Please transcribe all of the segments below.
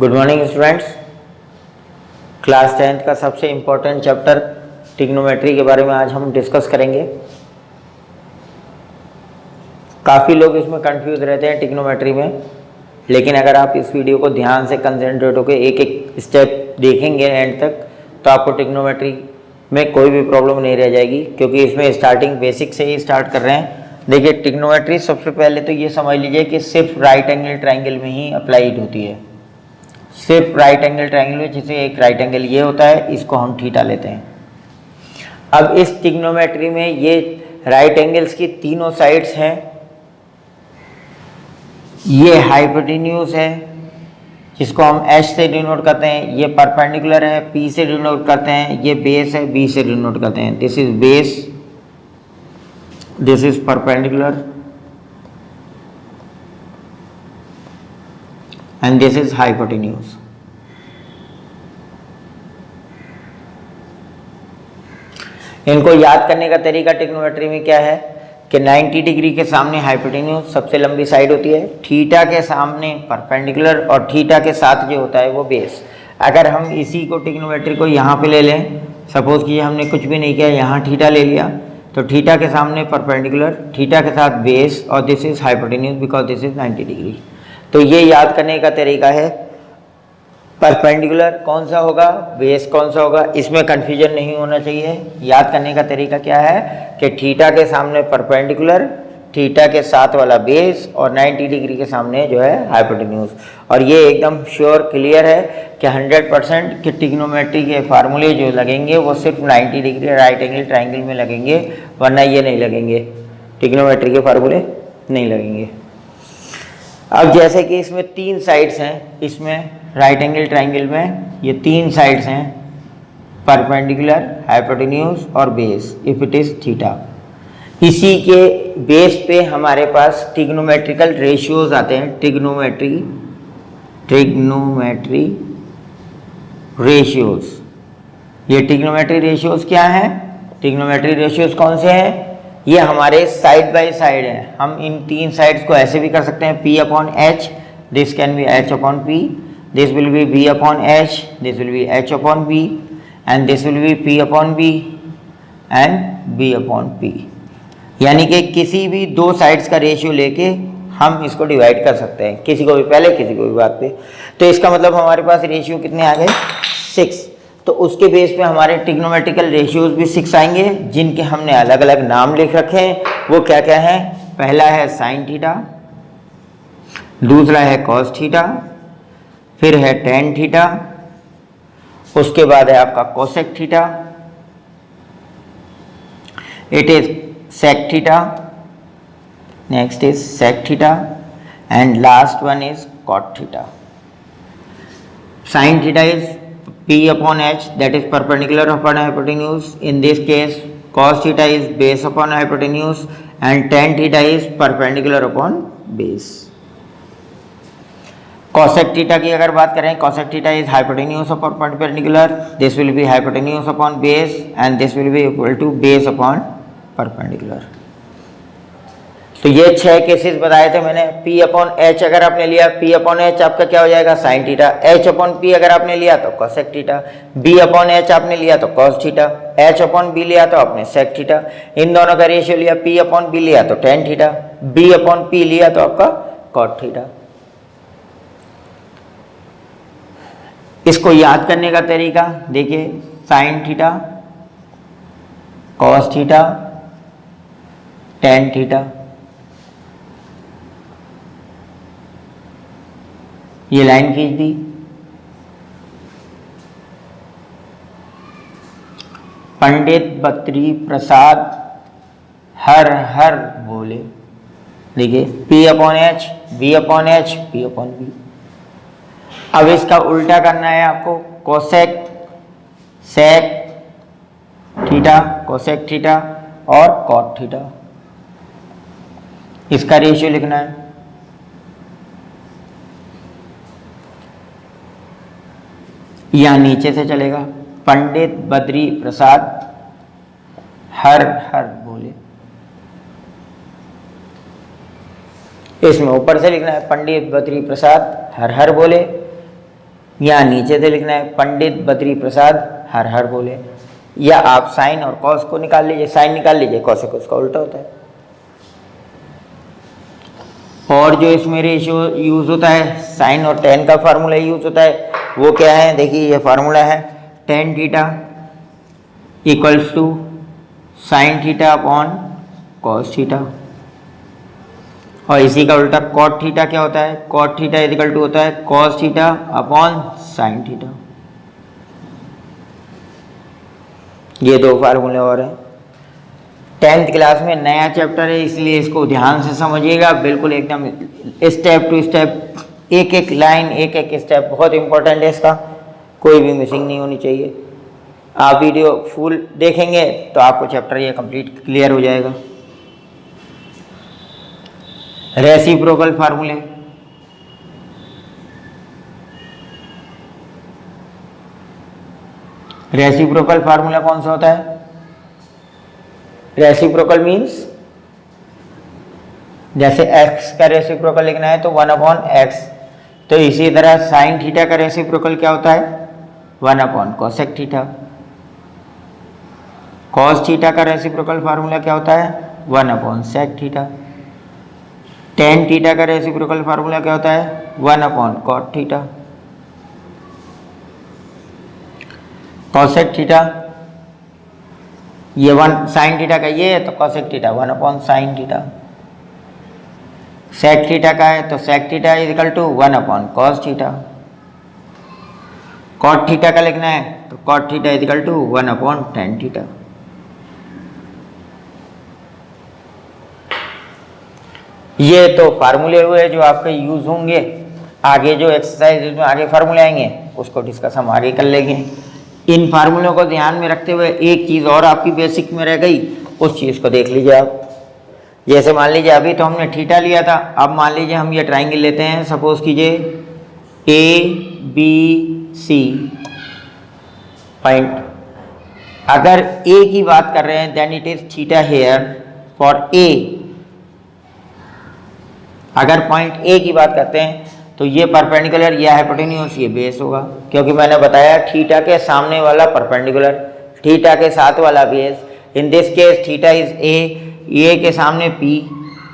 Good morning students. Class 10th का सबसे important chapter trigonometry के बारे में आज हम डिस्कस करेंगे। काफ़ी लोग इसमें कंफ्यूज रहते हैं ट्रिग्नोमेट्री में, लेकिन अगर आप इस वीडियो को ध्यान से कंसंट्रेट होकर एक एक स्टेप देखेंगे एंड तक, तो आपको ट्रिग्नोमेट्री में कोई भी प्रॉब्लम नहीं रह जाएगी, क्योंकि इसमें स्टार्टिंग बेसिक से ही स्टार्ट कर रहे हैं। देखिए, ट्रिग्नोमेट्री सबसे पहले तो ये समझ लीजिए कि सिर्फ राइट एंगल ट्राइंगल में ही अप्लाइड होती है। सिर्फ राइट एंगल ट्राइंगल में, जैसे एक राइट एंगल ये होता है, इसको हम थीटा लेते हैं। अब इस ट्रिग्नोमेट्री में ये राइट एंगल्स की तीनों साइड्स हैं। ये हाइपोटेन्यूज है जिसको हम H से डिनोट करते हैं, ये परपेंडिकुलर है P से डिनोट करते हैं, ये बेस है B से डिनोट करते हैं। This is base, this is perpendicular and this is hypotenuse। इनको याद करने का तरीका ट्रिग्नोमेट्री में क्या है कि 90 डिग्री के सामने हाइपोटेन्यूज सबसे लंबी साइड होती है, थीटा के सामने परपेंडिकुलर और थीटा के साथ जो होता है वो बेस। अगर हम इसी को ट्रिग्नोमेट्री को यहाँ पे ले लें, सपोज कि हमने कुछ भी नहीं किया, यहाँ थीटा ले लिया, तो थीटा के सामने परपेंडिकुलर, थीटा के साथ बेस, और this is hypotenuse because this is 90 degree. तो ये याद करने का तरीका है, परपेंडिकुलर कौन सा होगा, बेस कौन सा होगा, इसमें कन्फ्यूजन नहीं होना चाहिए। याद करने का तरीका क्या है कि थीटा के सामने परपेंडिकुलर, थीटा के साथ वाला बेस, और 90 डिग्री के सामने जो है हाइपोटेन्यूज। और ये एकदम श्योर क्लियर है कि 100% कि ट्रिग्नोमेट्री के फार्मूले जो लगेंगे वो सिर्फ 90 डिग्री राइट एंगल ट्राइंगल में लगेंगे, वरना ये नहीं लगेंगे, ट्रिग्नोमेट्री के फार्मूले नहीं लगेंगे। अब जैसे कि इसमें तीन साइड्स हैं, इसमें राइट एंगल ट्राइंगल में ये तीन साइड्स हैं, परपेंडिकुलर, हाइपोटेन्यूज और base, if it is theta. इसी के बेस पे हमारे पास ट्रिग्नोमेट्रिकल रेशियोज आते हैं। ट्रिग्नोमेट्री रेशियोज, ये ट्रिग्नोमेट्री रेशियोज क्या हैं? ट्रिग्नोमेट्री रेशियोज कौन से हैं? ये हमारे साइड बाय साइड है। हम इन तीन साइड्स को ऐसे भी कर सकते हैं, P upon H, this can be H upon P, this will B B upon H, this will B H upon B, and this will B P upon B and B upon P। यानी कि किसी भी दो sides का ratio लेके हम इसको divide कर सकते हैं, किसी को भी पहले किसी को भी बाद पे। तो इसका मतलब हमारे पास रेशियो कितने आ गए? 6। तो उसके बेस पे हमारे ट्रिग्नोमेट्रिकल रेशियोज भी 6 आएंगे, जिनके हमने अलग अलग नाम लिख रखे हैं। वो क्या क्या है? पहला है साइन थीटा, दूसरा है कॉस थीटा, फिर है टेन थीटा, उसके बाद है आपका cosec theta, it is sec theta, next is sec theta, and last one is cot theta. Sine theta is P upon H, that is perpendicular upon hypotenuse. In this case, cos theta is base upon hypotenuse, and tan theta is perpendicular upon base. Cosec theta की अगर बात करें, cosec theta is hypotenuse upon perpendicular. This will be hypotenuse upon base, and this will be equal to base upon perpendicular. तो ये 6 cases बताए थे मैंने। P upon H अगर आपने लिया, P अपॉन H आपका क्या हो जाएगा? Sine theta. H upon P अगर आपने लिया तो cosec theta. B upon H आपने लिया तो cos theta. H upon B लिया तो आपने सेक थीटा। इन दोनों का रेशियो लिया, P अपॉन B लिया तो tan theta, B upon P लिया तो आपका कॉट थीटा। इसको याद करने का तरीका देखिए, sign theta, cos theta, tan theta, ये लाइन खींच दी। पंडित बद्री प्रसाद हर हर बोले। देखिए, P upon H, B upon H, P upon B। अब इसका उल्टा करना है आपको, cosec sec theta, cosec theta और कॉट थीटा, इसका रेशियो लिखना है। या नीचे से चलेगा, पंडित बद्री प्रसाद हर हर बोले। इसमें ऊपर से लिखना है पंडित बद्री प्रसाद हर हर बोले, यहाँ नीचे से लिखना है पंडित बद्री प्रसाद हर हर बोले, या आप साइन और कॉस को निकाल लीजिए, साइन निकाल लीजिए, कॉसेक उसका उल्टा होता है। और जो इसमें रेशियो यूज होता है साइन और टेन का फार्मूला यूज होता है, वो क्या है देखिए, ये फार्मूला है tan theta equals to sine theta upon cos theta, और इसी का उल्टा कॉट थीटा क्या होता है, कॉट थीटा इक्वल टू होता है cos theta upon sine theta. ये दो फार्मूले और हैं। 10th क्लास में नया चैप्टर है, इसलिए इसको ध्यान से समझिएगा, बिल्कुल एकदम स्टेप टू स्टेप, एक एक लाइन एक एक स्टेप बहुत इंपॉर्टेंट है इसका, कोई भी मिसिंग नहीं होनी चाहिए। आप वीडियो फुल देखेंगे तो आपको चैप्टर ये कंप्लीट क्लियर हो जाएगा। रेसिप्रोकल फार्मूले, रेसिप्रोकल फार्मूला कौन सा होता है, रेसिप्रोकल मीन्स जैसे x का रेसिप्रोकल लिखना है तो 1 अपॉन एक्स, तो इसी तरह साइन थीटा का रेसिप्रोकल क्या होता है 1 upon cosec theta, cos theta का रेसिप्रोकल फार्मूला क्या होता है 1 upon sec theta, tan theta का रेसिप्रोकल फार्मूला क्या होता है 1 upon cot theta, cosec theta ये 1 साइन थीटा का ये है तो cosec theta 1 upon sine theta, sec theta का है तो sec theta is equal to 1 upon cos theta, cot theta का लिखना है तो cot theta is equal to 1 upon tan theta. ये तो फार्मूले हुए जो आपके यूज होंगे, आगे जो एक्सरसाइज में आगे फार्मूले आएंगे उसको डिस्कस हम आगे कर लेंगे। इन फार्मूलों को ध्यान में रखते हुए एक चीज़ और आपकी बेसिक में रह गई, उस चीज़ को देख लीजिए आप। जैसे मान लीजिए अभी तो हमने थीटा लिया था, अब मान लीजिए हम ये ट्राइंगल लेते हैं, सपोज कीजिए ए बी सी पॉइंट। अगर ए की बात कर रहे हैं then it is theta here for A. अगर पॉइंट ए की बात करते हैं तो ये परपेंडिकुलर, ये हाइपोटेन्यूज, ये बेस होगा, क्योंकि मैंने बताया थीटा के सामने वाला परपेंडिकुलर, थीटा के साथ वाला base. In this case theta is a के सामने पी,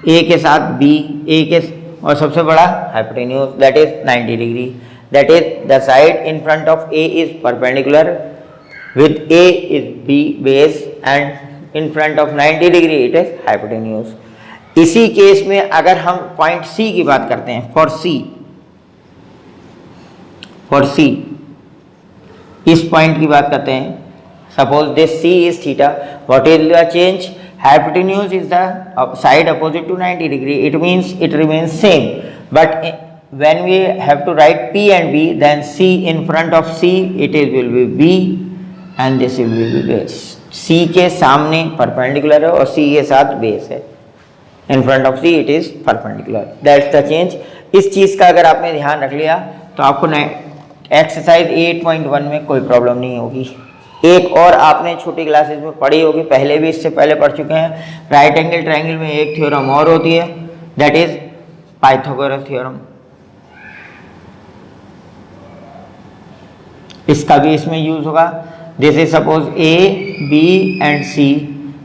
ए के साथ बी, ए के और सबसे बड़ा hypotenuse that is 90 degree, that is the side in front of A is perpendicular with A is B base and in front of 90 degree it is hypotenuse. इसी case में अगर हम पॉइंट सी की बात करते हैं, फॉर सी इस पॉइंट की बात करते हैं, suppose this C is theta, what is the change, hypotenuse is the side opposite to 90 degree, it means it remains same, but when we have to write P and B, then C in front of C it is will be B and this will be base। C के सामने perpendicular है और C के साथ base है, in front of C it is perpendicular, that's the change। इस चीज़ का अगर आपने ध्यान रख लिया तो आपको एक्सरसाइज 8.1 में कोई प्रॉब्लम नहीं होगी। एक और आपने छोटी क्लासेस में पढ़ी होगी, पहले भी इससे पहले पढ़ चुके हैं, राइट एंगल ट्रायंगल में एक थ्योरम और होती है दैट इज पाइथागोरस थ्योरम। इसका भी इसमें यूज होगा। This is suppose A B and C,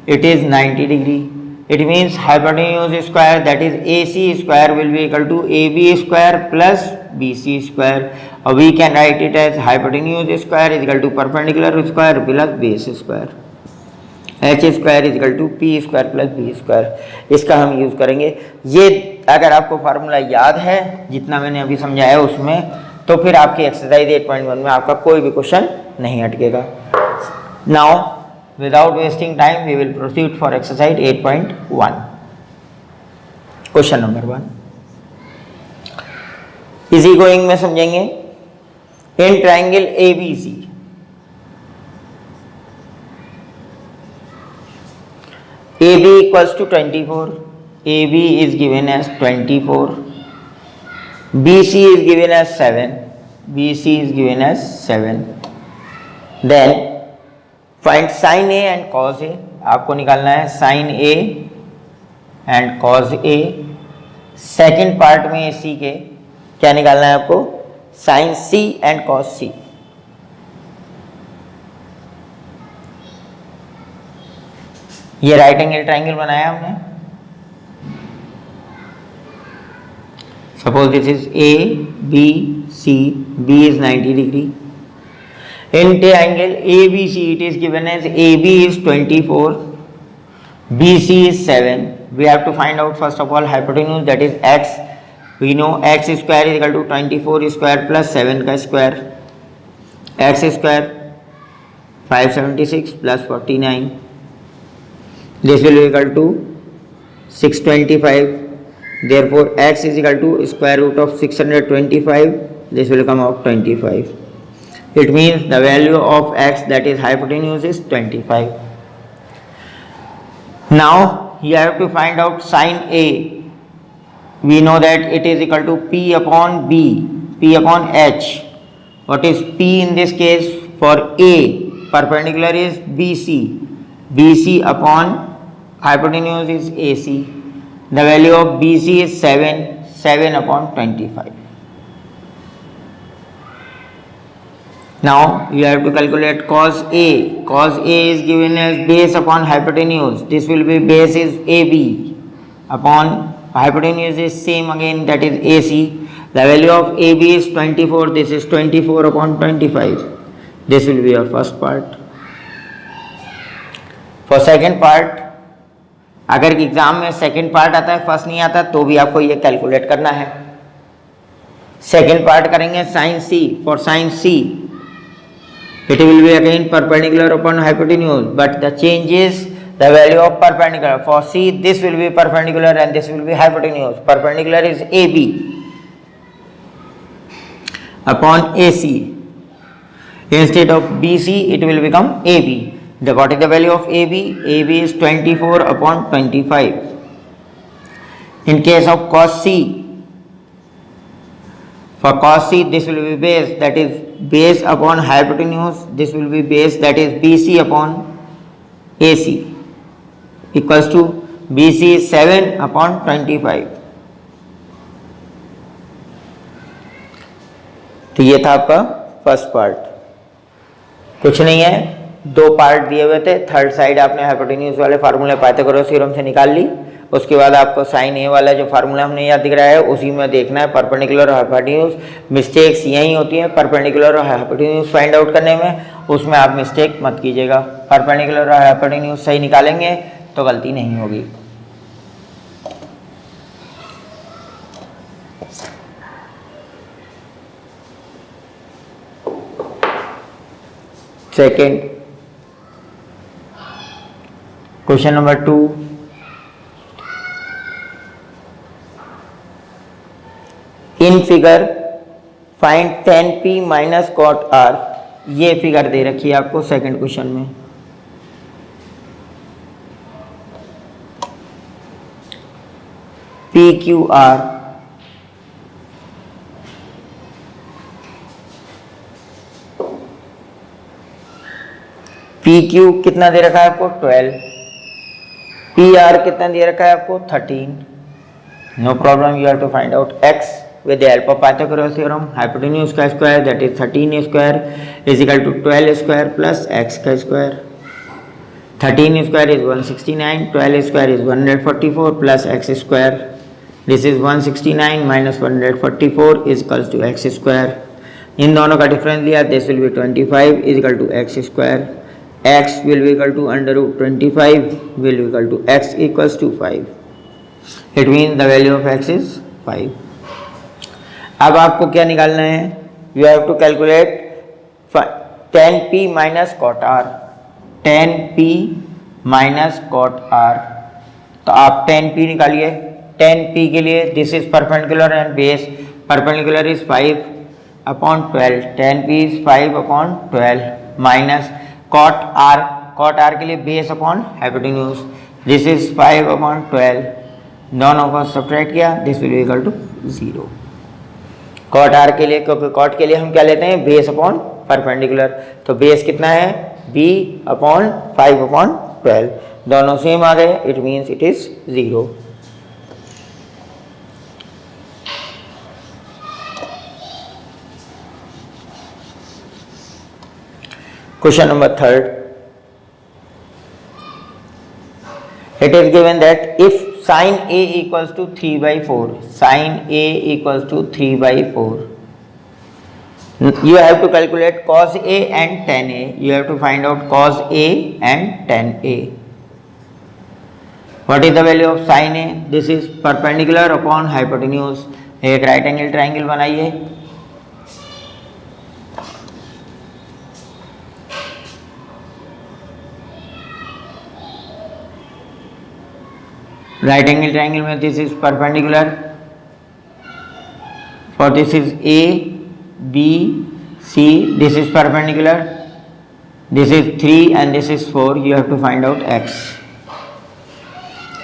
it is 90 degree, it means hypotenuse square that is A C square will be equal to A B square plus B C square, और we can write it as hypotenuse square is equal to perpendicular square plus base square, H square is equal to P square plus B square. इसका हम use करेंगे। ये अगर आपको formula याद है जितना मैंने अभी समझाया उसमें, तो फिर आपकी एक्सरसाइज 8.1 में आपका कोई भी क्वेश्चन नहीं अटकेगा। Now without wasting time we will proceed for exercise 8.1। Question number 1 easy going में समझेंगे। In triangle ABC AB equals to 24, AB is given as 24, BC is given as 7, BC is given as 7, then find sin A and cos A। आपको निकालना है sin A and cos A। Second part में AC के क्या निकालना है आपको, sine C and cos C. ये राइट एंगल ट्राइंगल बनाया हमने। Suppose this is A B C, B is 90 degree. In triangle ABC, it is given as AB is 24, BC is 7. We have to find out first of all hypotenuse, that is x. We know x square is equal to 24 square plus 7 का square. X square 576 plus 49. This will be equal to 625. Therefore, x is equal to square root of 625. This will come out 25. It means the value of x, that is hypotenuse, is 25. Now you have to find out sine A. We know that it is equal to P upon B, P upon H. What is P in this case? For A, perpendicular is BC. BC upon hypotenuse is AC. The value of BC is 7, 7 upon 25. Now you have to calculate cos A. Cos A is given as base upon hypotenuse. This will be base is AB upon hypotenuse is same again, that is AC. The value of AB is 24. This is 24 upon 25. This will be your first part. For second part, अगर exam में second part आता है, first नहीं आता, तो भी आपको ये कैलकुलेट करना है। सेकंड पार्ट करेंगे sine C. For sine C it will be again perpendicular upon hypotenuse, but the change is the value of perpendicular. For C, this will be perpendicular and this will be hypotenuse. Perpendicular is AB upon AC. Instead of BC, it will become AB. What is the value of AB? AB is 24 upon 25. In case of cos C, for cos C, this will be base, that is base upon hypotenuse. This will be base, that is BC upon AC, equals to BC is 7 upon 25. तो ये था आपका first part. कुछ नहीं है, दो part दिए हुए थे। थर्ड साइड आपने हाइपोटेन्यूज वाले फार्मूले पाइथागोरस थ्योरम से निकाल ली। उसके बाद आपको साइन ए वाला जो फार्मूला हमने याद दिख रहा है उसी में देखना है परपेंडिकुलर और हाइपोटेन्यूज। मिस्टेक्स यही होती हैं परपेंडिकुलर और हाइपोटेन्यूज फाइंड आउट करने में, उसमें आप मिस्टेक मत कीजिएगा। परपेंडिकुलर और हाइपोटेन्यूज सही निकालेंगे तो गलती नहीं होगी। Second question number 2, in figure find tan p minus cot r। ये फिगर दे रखी है आपको सेकंड क्वेश्चन में। P Q R, P Q कितना दे रखा है आपको 12, पी आर कितना दे रखा है आपको 13। No problem, you have to find out x with the help of Pythagoras theorem। hypotenuse का square that is 13 square is equal to 12 square plus x का square. 13 square is 169, 12 square is 144 plus x square. This is 169 minus 144 is equals to x square. इन दोनों का difference लिया, this will be 25 is equal to x square. x will be equal to under root 25 will be equal to x equals to 5। It means the value of x is 5। अब आपको क्या निकालना है? You have to calculate tan p minus cot R. tan p minus cot R, तो आप tan p निकालिए। tan p के लिए this is perpendicular and base. Perpendicular is 5 upon 12, tan p इज 5 upon 12 minus cot R. Cot R के लिए base upon hypotenuse, this is 5 upon 12। दोनों को सब्ट्रैक्ट किया, this will be equal to 0। Cot R के लिए, क्योंकि कॉट के लिए हम क्या लेते हैं बेस अपॉन परपेंडिकुलर, तो बेस कितना है b अपॉन 5 अपॉन 12, दोनों सेम आ गए। It means it is 0। Question number 3rd. It is given that if sin A equals to 3 by 4, sin A equals to 3 by 4, you have to calculate cos A and tan A. You have to find out cos A and tan A. What is the value of sin A? This is perpendicular upon hypotenuse. एक right angle triangle बनाइए. Right angle triangle में this is perpendicular, for this is A B C, this is perpendicular, this is 3 and this is 4. You have to find out X.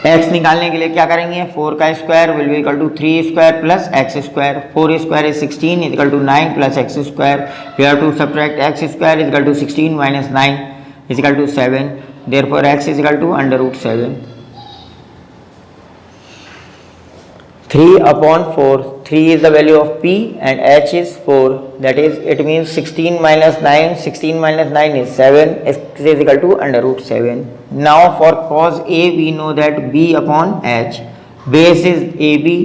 X निकालने के लिए क्या करेंगे? 4 का square will be equal to 3 square plus x square. 4 square is 16 is equal to 9 plus x square. You have to subtract x square is equal to 16 minus 9 is equal to 7. Therefore X is equal to under root 7. 3 upon 4, 3 is the value of p and h is 4, that is it means 16 minus 9, 16 minus 9 is 7, x is equal to under root 7. Now for cos A we know that b upon h, base is AB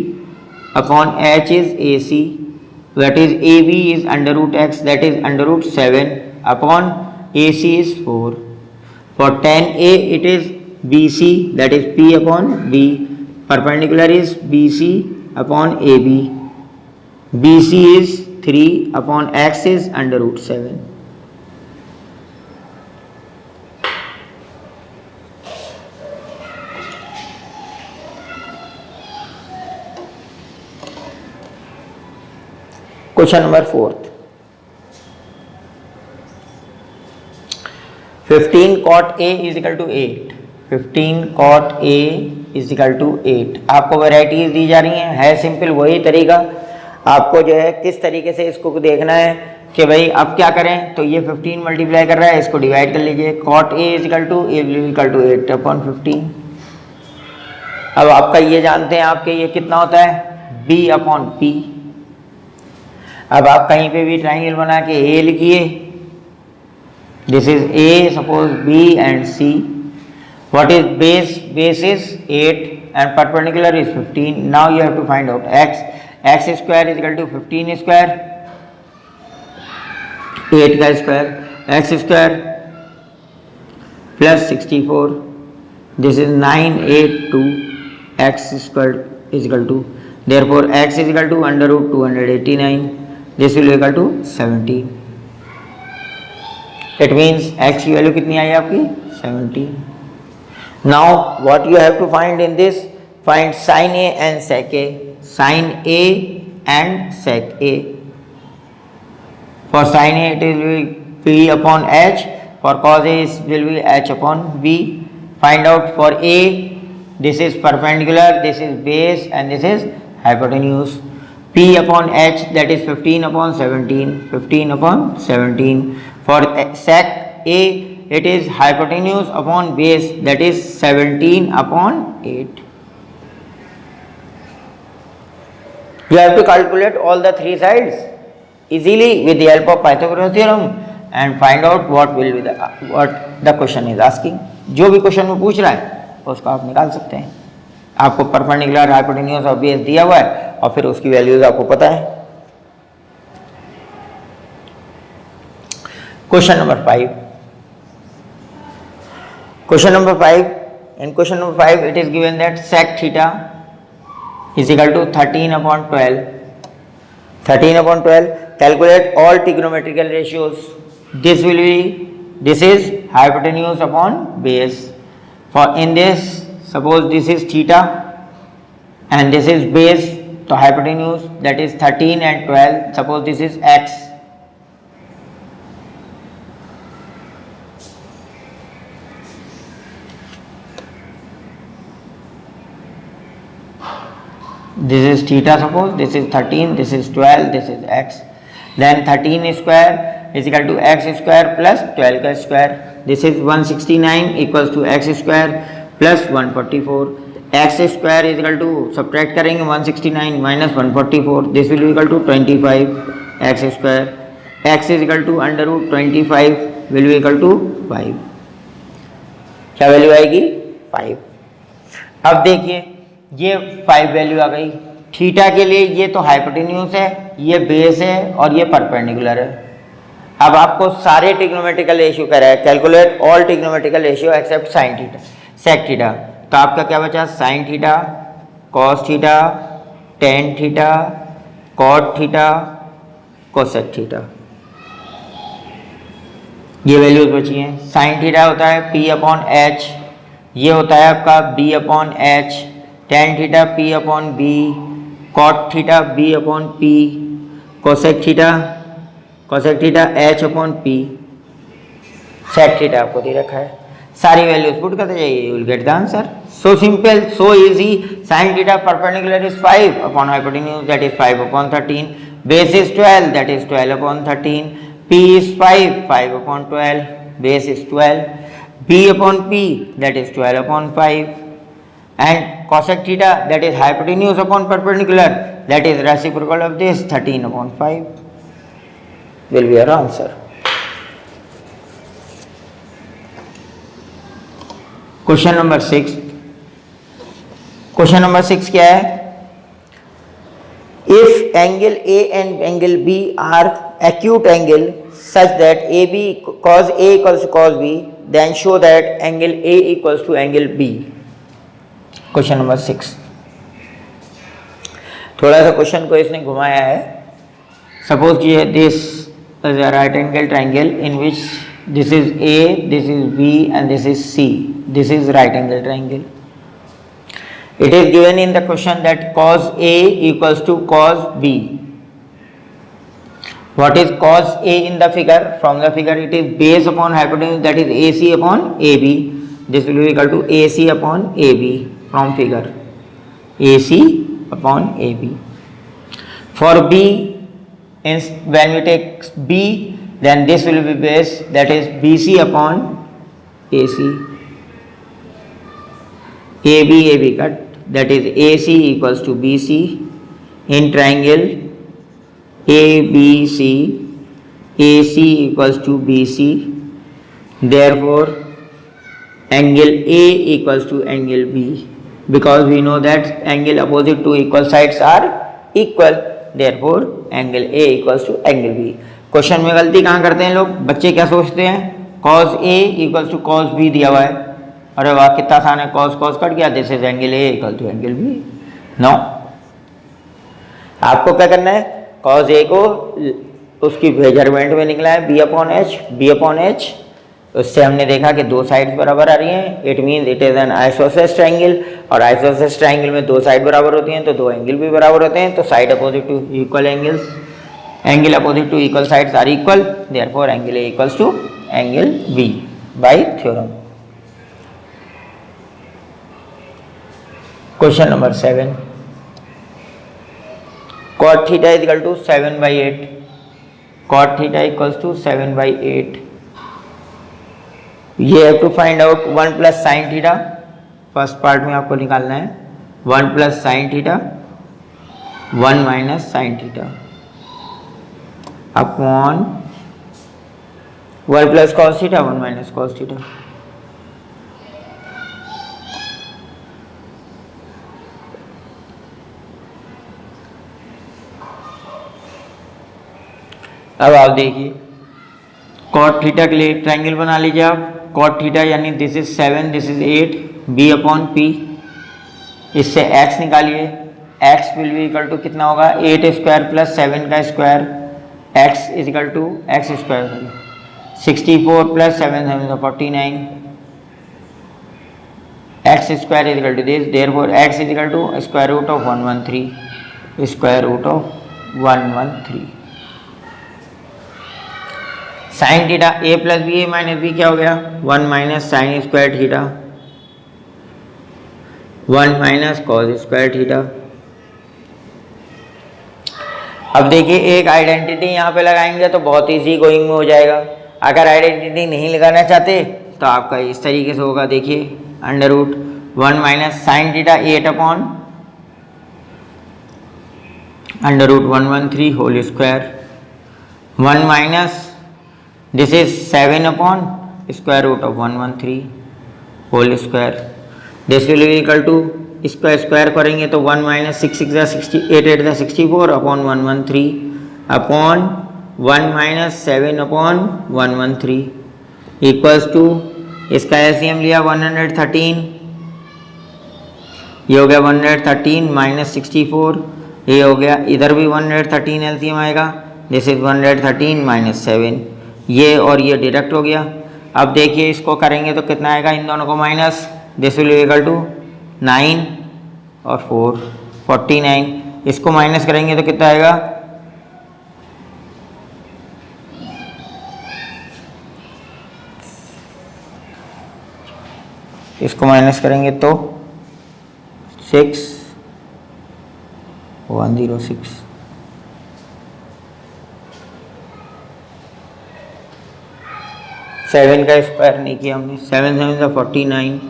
upon h is AC, that is AB is under root x, that is under root 7 upon AC is 4. For tan A it is BC, that is p upon b. Perpendicular is BC upon AB. BC is 3 upon x is under root 7. Question number 4th. 15 cot A is equal to 8. 15 cot A is equal to 8. आपको varieties दी जा रही हैं, है simple वही तरीका. आपको जो है किस तरीके से इसको देखना है कि भाई अब क्या करें. तो ये 15 मल्टीप्लाई कर रहा है, इसको डिवाइड कर लीजिए. Cot A is equal to 8 upon 15. अब आपका ये जानते हैं आपके ये कितना होता है, b अपॉन पी. अब आप कहीं पे भी ट्राइंगल बना के a लिखिए. This is a, suppose b and c. What is base? Base is 8 and perpendicular is 15. Now you have to find out x. X square is equal to 15 square, 8 का square, x square plus 64. This is 982. X square is equal to, therefore x is equal to under root 289. This will be equal to 17. It means x की value कितनी आई आपकी? 17. Now what you have to find in this, find sin A and sec A. Sin A and sec A. For sin A it will be p upon h, for cos A it will be h upon b. Find out for A, this is perpendicular, this is base and this is hypotenuse. P upon h, that is 15 upon 17, 15 upon 17. For sec A, it is hypotenuse upon base, that is 17 upon 8. You have to calculate all the three sides easily with the help of Pythagoras theorem and find out what the question is asking. जो भी question में पूछ रहा है उसको आप निकाल सकते हैं. आपको परपेंडिकुलर, हाइपोटेन्यूज और बेस दिया हुआ है और फिर उसकी वैल्यूज आपको पता है. Question number 5. Question number 5. In question number 5 it is given that sec theta is equal to 13 upon 12. 13 upon 12. Calculate all trigonometrical ratios. This is hypotenuse upon base. For in this, suppose this is theta and this is base, so hypotenuse, that is 13 and 12. Suppose this is x. This is theta, suppose this is 13, this is 12, this is x. Then 13 square is equal to x square plus 12 square. This is 169 equals to x square plus 144. X square is equal to, subtract करेंगे 169 minus 144. This will be equal to 25 x square. X is equal to under root 25. Will be equal to 5। क्या value आएगी? 5। अब देखिए ये 5 value आ गई। Theta के लिए ये तो हाइपोटेन्यूज है, ये बेस है और ये परपेंडिकुलर है। अब आपको सारे ट्रिग्नोमेट्रिकल रेशियो कह रहा है, calculate all trigonometrical ratio except sine theta sec theta. तो आपका क्या बचा? Sine theta, cos theta, tan theta, cot theta, cosec theta, ये वैल्यूज बची हैं। साइन थीटा होता है पी अपॉन एच, ये होता है आपका B upon H, tan theta P upon B, cot theta B upon P, cosec theta H upon P, sec theta आपको दे रखा है। सारी वैल्यूज पुट करते जाइए, you will get the answer. So simple, so easy. Sine theta perpendicular is 5 upon hypotenuse that is 5 upon 13, base is 12 that is 12 upon 13, P is 5 upon 12, base is 12, B upon P that is 12 upon 5, and cosec theta that is hypotenuse upon perpendicular that is reciprocal of this 13 upon 5 will be our answer. Question number 6. Question number 6 क्या है? If angle A and angle B are acute angle such that AB cos A equals to cos B, then show that angle A equals to angle B. Question number 6. थोड़ा सा question को इसने घुमाया है। Suppose कि this is a right angle triangle in which this is A, this is B and this is C. This is right angle triangle. It is given in the question that cos A equals to cos B. What is cos A in the figure? From the figure it is base upon hypotenuse that is AC upon AB. This will be equal to AC upon AB from figure. AC upon AB. For B, when we take B, then this will be base that is BC upon AC. AB cut that is AC equals to BC in triangle ABC, AC equals to BC, therefore angle A equals to angle B, because we know that angle opposite to equal sides are equal, therefore angle A equals to angle B. Question में गलती कहाँ करते हैं लोग? बच्चे क्या सोचते हैं? cos A equals to cos B दिया हुआ है, अरे वाह कितना आसान है, cos cos कट गया, this is angle A equal to angle B। No, आपको क्या करना है? cos A को उसकी मेजरमेंट में निकला है B अपॉन H, उससे हमने देखा कि दो साइड्स बराबर आ रही हैं, it means it is an isosceles triangle, और आइसोसेलेस ट्रायंगल में दो साइड बराबर होती हैं तो दो एंगल भी बराबर होते हैं, तो side opposite to equal angles, angle opposite to equal sides are equal, therefore angle A equals to angle B by theorem. Question number 7, cot theta is equal to 7/8, cot theta equals to 7/8. ये have to find out 1 plus sine theta, first part में आपको निकालना है 1 plus sine theta 1 minus sine theta upon 1 plus cos theta 1 minus cos theta. अब आप देखिए cot theta के लिए ट्रायंगल बना लीजिए आप। कॉट थीटा यानी this is 7, this is 8, B upon P, इससे x निकालिए, x will be equal to कितना होगा? 8 स्क्वायर प्लस 7 का square, x is equal to x square 64 plus 7 49, x square is equal to this, therefore x is equal to square root of 113, square root of 113। Sine theta a plus B A minus B क्या हो गया? 1 minus sign square theta 1 minus cos square theta. अब देखिए एक identity यहाँ पे लगाएंगे तो बहुत इजी गोइंग में हो जाएगा। अगर आइडेंटिटी नहीं लगाना चाहते तो आपका इस तरीके से होगा, देखिए under root 1 minus sine theta 8 upon under root 113 whole square, 1 minus this is 7 upon square root of 113 whole square. This will be equal to, इसका स्क्वायर करेंगे तो 1 minus 6 6 8 8 64 upon 113 upon 1 minus 7 upon 113 equals to, इसका LCM लिया 113, ये हो गया 113 minus 64, ये हो गया इधर भी 113 एलसीएम आएगा, दिस इज 113 माइनस 7, ये और ये डिडक्ट हो गया। अब देखिए इसको करेंगे तो कितना आएगा, इन दोनों को minus, this will equal to 9 और 4 49, इसको माइनस करेंगे तो कितना आएगा, इसको माइनस करेंगे तो 6106, सेवन का स्क्वायर नहीं किया हमने, 7 7 49,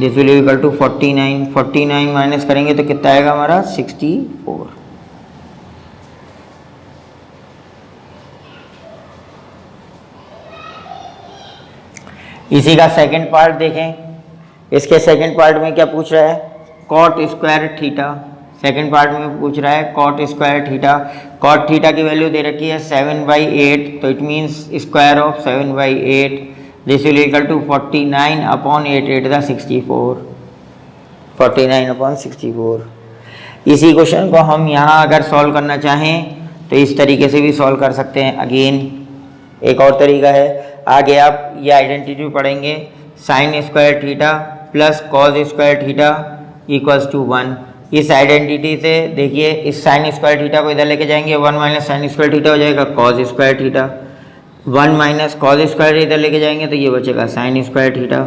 this will equal to 49 49 minus करेंगे तो कितना आएगा हमारा 64। इसी का सेकंड पार्ट देखें, इसके सेकंड पार्ट में क्या पूछ रहा है, cot square theta, second part में पूछ रहा है cot square theta. Cot theta की वैल्यू दे रखी है 7/8, तो it means square of 7/8, this will equal to 49 upon 8 8 64, 49 upon 64। इसी क्वेश्चन को हम यहाँ अगर सॉल्व करना चाहें तो इस तरीके से भी सॉल्व कर सकते हैं। अगेन एक और तरीका है, आगे आप ये आइडेंटिटी पढ़ेंगे, sine square theta plus cos square theta equals to 1। इस आइडेंटिटी से देखिए, इस साइन स्क्वायर थीटा को इधर लेके जाएंगे, 1 माइनस साइन स्क्वायर थीटा हो जाएगा cos square theta, 1 minus cos square इधर लेके जाएंगे तो ये बचेगा साइन स्क्वायर थीटा,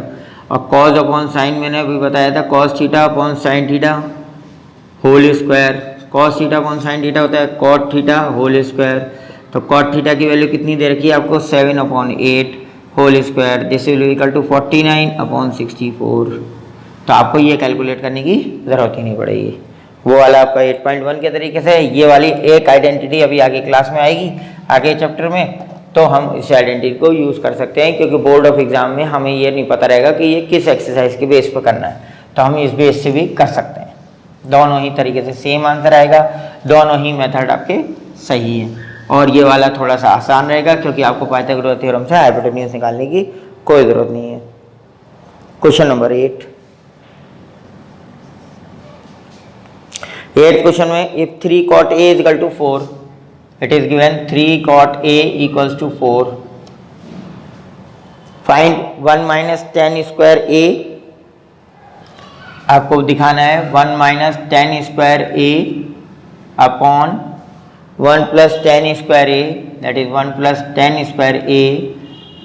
और कॉस अपॉन साइन मैंने अभी बताया था cos theta upon sine theta whole square, cos theta upon sine theta होता है कॉट थीटा होल स्क्वायर। तो कॉट थीटा की वैल्यू कितनी दे रखी है आपको, 7/8 whole square, this will equal to 49 upon 64। तो आपको ये कैलकुलेट करने की ज़रूरत ही नहीं पड़ेगी, वो वाला आपका 8.1 के तरीके से। ये वाली एक आइडेंटिटी अभी आगे क्लास में आएगी, आगे चैप्टर में, तो हम इस आइडेंटिटी को यूज़ कर सकते हैं, क्योंकि बोर्ड ऑफ एग्जाम में हमें ये नहीं पता रहेगा कि ये किस एक्सरसाइज के बेस पर करना है, तो हम इस बेस से भी कर सकते हैं। दोनों ही तरीके से सेम आंसर आएगा, दोनों ही मेथड आपके सही हैं। और ये वाला थोड़ा सा आसान रहेगा, क्योंकि आपको पाइथागोरस थ्योरम से हाइपोटेन्यूज निकालने की कोई ज़रूरत नहीं है। क्वेश्चन नंबर 8 क्वेश्चन में, if 3 cot A is equal to 4, it is given 3 cot A equals to 4, find 1 minus tan square A, आपको दिखाना है 1 minus tan square A upon 1 plus tan square A, that is 1 plus tan square A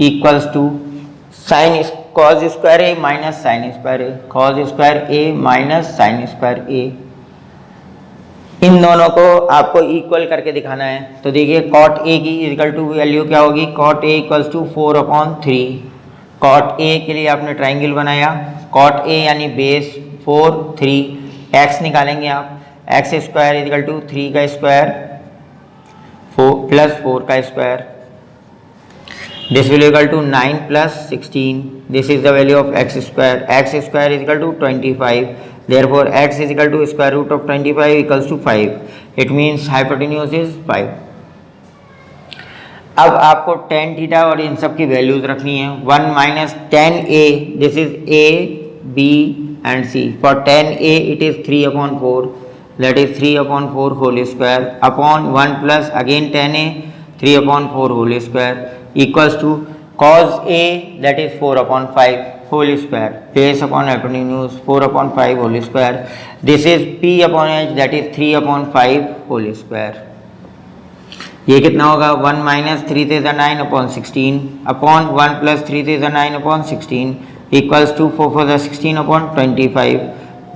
equals to sin cos square A minus sin square A, cos square A minus sin square A। इन दोनों को आपको equal करके दिखाना है। तो देखिए cot A की equal to value क्या होगी, cot A equals to 4/3। cot A के लिए आपने ट्राइंगल बनाया, cot A यानी बेस 4 3, x निकालेंगे आप, x स्क्वायर इक्वल टू 3 का स्क्वायर 4 प्लस 4 का square, this will equal to 9 plus 16, this is the value of x square is equal to 25, therefore x is equal to square root of 25 equals to 5, it means hypotenuse is 5। अब आपको tan theta और इन सब की values रखनी है। 1 minus tan A, this is A, B and C, for tan A it is 3/4, that is 3/4 whole square upon 1 plus again tan A 3/4 whole square equals to cos A, that is 4/5 whole square, base upon hypotenuse 4/5 whole square, this is P upon H, that is 3/5 whole square। ये कितना होगा, 1 minus 3 से 9 upon 16 upon 1 plus 3 से 9 upon 16 equals to 4 for the 16 upon 25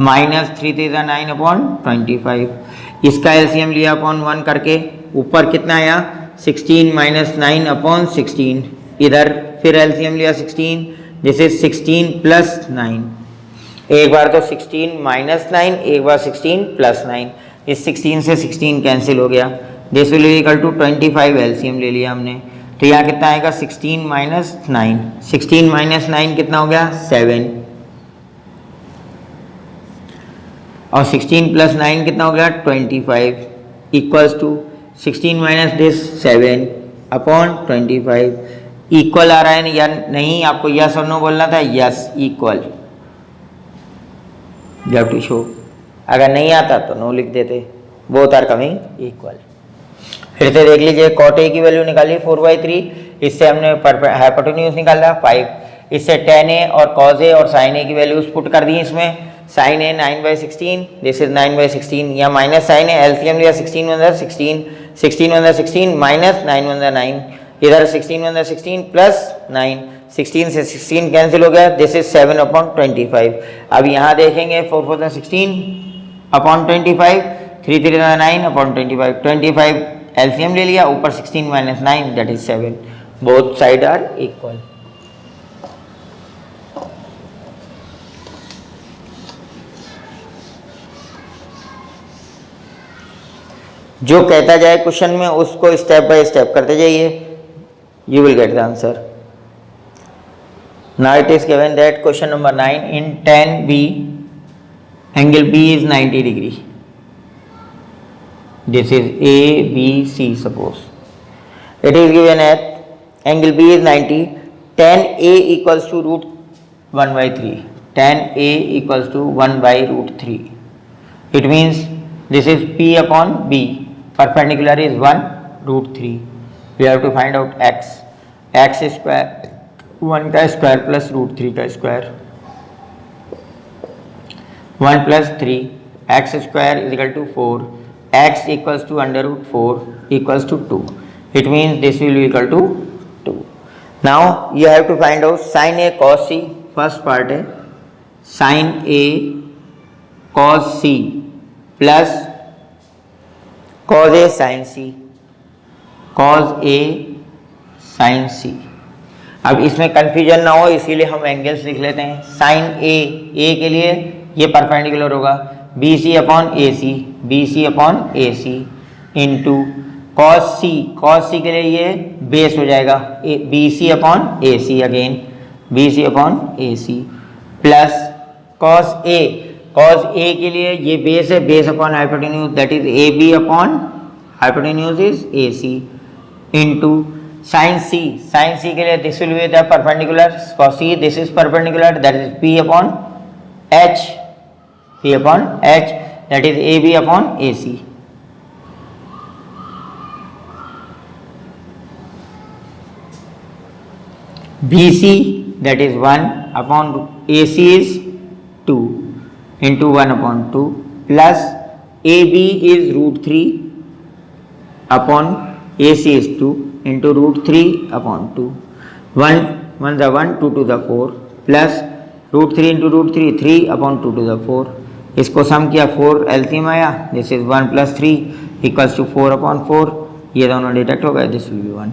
minus 3 से 9 upon 25। इसका LCM लिया upon 1 करके, ऊपर कितना आया 16 minus 9 upon 16, इधर फिर एलसीएम लिया 16, दिस इज 16 प्लस 9, एक बार तो 16 माइनस 9, एक बार 16 प्लस 9, इस 16 से 16 कैंसिल हो गया, this will equal to 25 LCM ले लिया हमने, तो यहाँ कितना आएगा 16 माइनस 9, 16 माइनस 9 कितना हो गया 7, और 16 प्लस 9 कितना हो गया 25 equals to 16 minus this 7 upon 25 equal आ रहा है या नहीं, आपको यस और नो बोलना था, yes equal, you have to show. अगर नहीं आता तो नो लिख देते, बोथ आर कमिंग इक्वल। फिर से देख लीजिए, कॉट ए की वैल्यू निकाली 4/3, इससे हमने हाइपोटेन्यूज निकाला 5, इससे tan a और cos a और sin a की वैल्यूज पुट कर दी इसमें। sin a 9/16, दिस इज 9/16, या माइनस sin a, एलसीएम लिया 16 1 16, 16 1 16 माइनस 9 1 9, इधर 16 1 16 प्लस 9, 16 से 16 कैंसिल हो गया, दिस इज 7/25। अब यहाँ देखेंगे 4 4 16 अपॉन 25, 3 3 9/25, 25 एलसीएम ले लिया, ऊपर 16 minus 9 that is 7, both side are equal. जो कहता जाए क्वेश्चन में उसको स्टेप बाय स्टेप करते जाइए, you will get the answer. Now it is given that question number 9 in tan B angle B is 90 degree. This is A B C suppose. It is given at angle B is 90, tan A equals to root 1/3, tan A equals to 1/√3. It means this is P upon B, perpendicular is 1√3. We have to find out x, x square 1 का square प्लस √3 का square, 1 plus 3, x square is equal to 4, x equals to √4 equals to 2. It means this will be equal to 2. Now you have to find out sin A cos C. First part है sin A cos C plus cos A sin C, cos A sin C. अब इसमें confusion ना हो इसीलिए हम angles लिख लेते हैं। sin A के लिए ये परपेंडिकुलर होगा BC upon AC, BC upon AC into cos C के लिए ये बेस हो जाएगा BC upon AC again, BC upon AC plus cos A के लिए ये बेस है, base upon hypotenuse that is AB upon hypotenuse is AC into sin C के लिए this will be the perpendicular for C, this is perpendicular that is P upon H that is AB upon AC. BC that is 1 upon AC is 2 into 1 upon 2 plus AB is √3 upon AC is 2 into √3 upon 2. 1 the 1, 2 to the 4 plus √3 into √3, 3 upon 2 to the 4. इसको सम किया 4 LCM आया, this is 1 plus 3 equals to 4 upon 4, ये दोनों detect हो गए, this will B 1।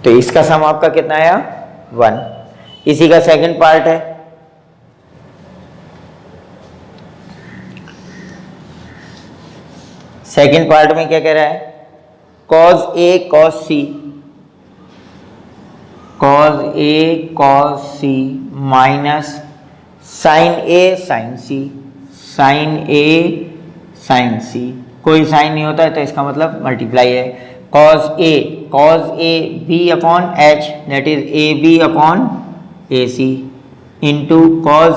तो इसका सम आपका कितना आया 1। इसी का सेकंड पार्ट है, सेकंड पार्ट में क्या कह रहा है cos A cos C minus sin A sin C, कोई साइन नहीं होता है तो इसका मतलब मल्टीप्लाई है। cos A B upon H that is AB upon AC into cos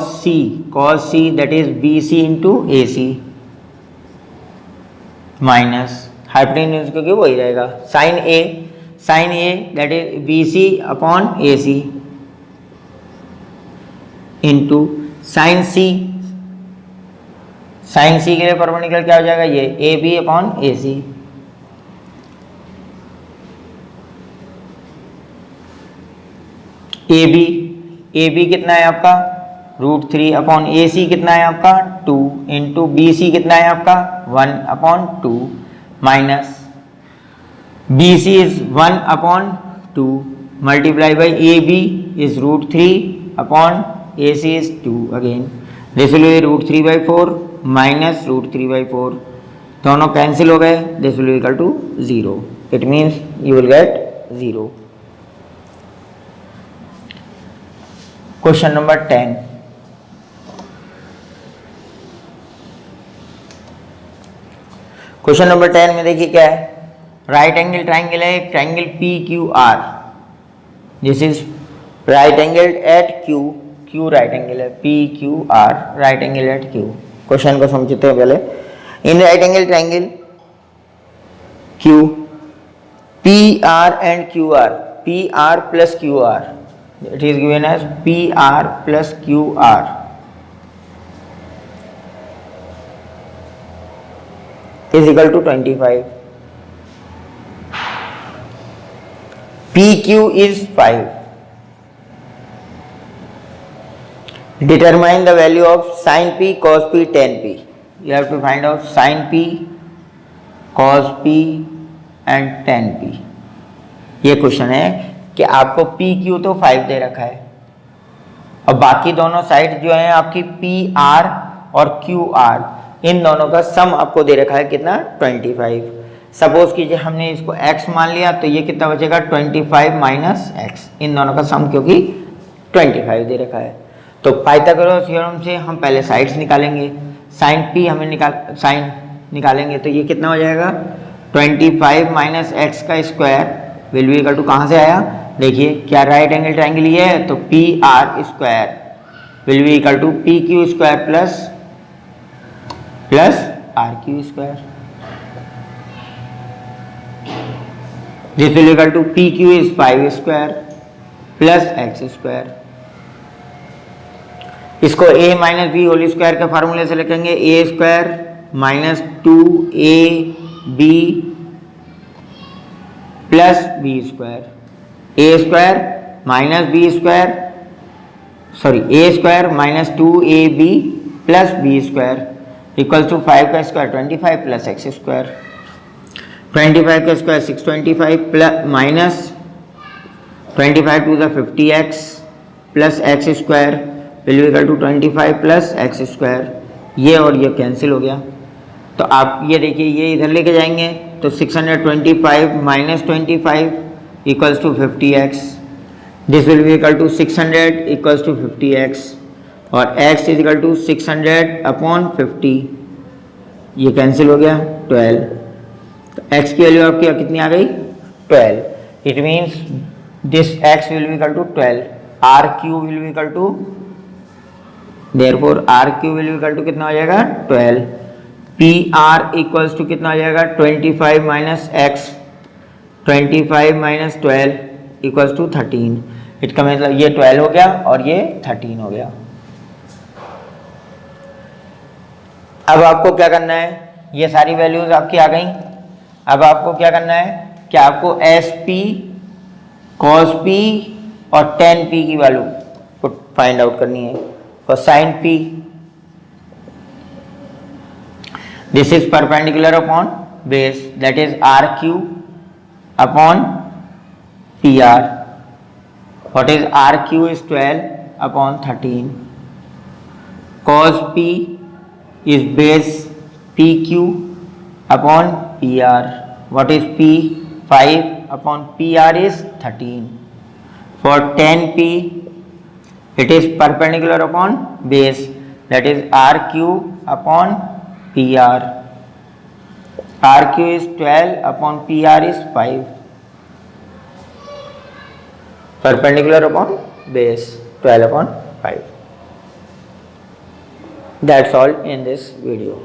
C that is BC into AC minus hypotenuse क्योंकि वही रहेगा sin A that is BC upon AC into sin C के लिए perpendicular क्या हो जाएगा ये AB upon AC AB कितना है आपका √3 अपॉन AC कितना है आपका 2 इंटू BC कितना है आपका 1 upon 2 minus BC is 1 upon 2 multiply by AB is √3 upon AC is 2 again, this will be √3/4 minus √3/4, दोनों कैंसिल हो गए, this will be equal to 0। It means you will get 0. Question number 10. Question number 10 में देखिए क्या है, right angle triangle है, एक triangle P Q R, this is right angle at Q, Q right angle है, P Q R right angle at Q. Question को समझते हैं पहले। In right angle triangle Q P R and Q R, P R plus Q R, it is given as P R plus Q R is equal to 25. PQ is 5. Determine the value of sin P, cos P, tan P. You have to find out sin P, cos P and tan P. ये question है कि आपको PQ तो 5 दे रखा है और बाकी दोनों साइड जो है आपकी PR और QR, इन दोनों का सम आपको दे रखा है कितना, 25। सपोज कीजिए हमने इसको x मान लिया तो ये कितना बचेगा, 25 माइनस एक्स, इन दोनों का सम क्योंकि 25 दे रखा है। तो पाइथागोरस थ्योरम से हम पहले साइड्स निकालेंगे, साइन p हमें साइन निकालेंगे तो ये कितना हो जाएगा, 25 माइनस एक्स का square will be equal to, कहाँ से आया देखिए, क्या राइट एंगल ट्राइंगल ये है तो P R square will be equal to P Q square plus R Q square, this will equal to P Q is 5 square plus x square. इसको a minus B whole square के फार्मूले से लिखेंगे, A square minus 2ab plus B square, A square minus B square, sorry A square minus 2ab plus B square equals to 5 का square 25 plus x square, 25 का square 625 plus minus 25 to the 50x plus x square will be equal to 25 plus x square. ये और ये cancel हो गया तो आप ये देखिए ये इधर लेके जाएंगे तो 625 minus 25 equals to 50x, this will be equal to 600 equals to 50x और x is equal to 600 upon 50, ये कैंसिल हो गया 12, तो x की वैल्यू आपकी कितनी आ गई 12, it means this x will be equal to 12, R Q will be equal to, therefore R Q will be equal to कितना हो जाएगा 12, पी आर इक्वल्स टू कितना हो जाएगा 25 minus x, 25 minus 12 equals to 13, इसका मतलब ये 12 हो गया और ये 13 हो गया। अब आपको क्या करना है, ये सारी वैल्यूज आपकी आ गई, अब आपको क्या करना है कि आपको एस पी, कॉस पी और टेन पी की वैल्यू को फाइंड आउट करनी है। For sine P, this is perpendicular upon base, that is R Q upon P R, what is R Q is 12 upon 13, cos P is base PQ upon PR, what is P, 5 upon PR is 13, for tan P it is perpendicular upon base, that is RQ upon PR, RQ is 12 upon PR is 5, perpendicular upon base 12 upon 5. That's all in this video.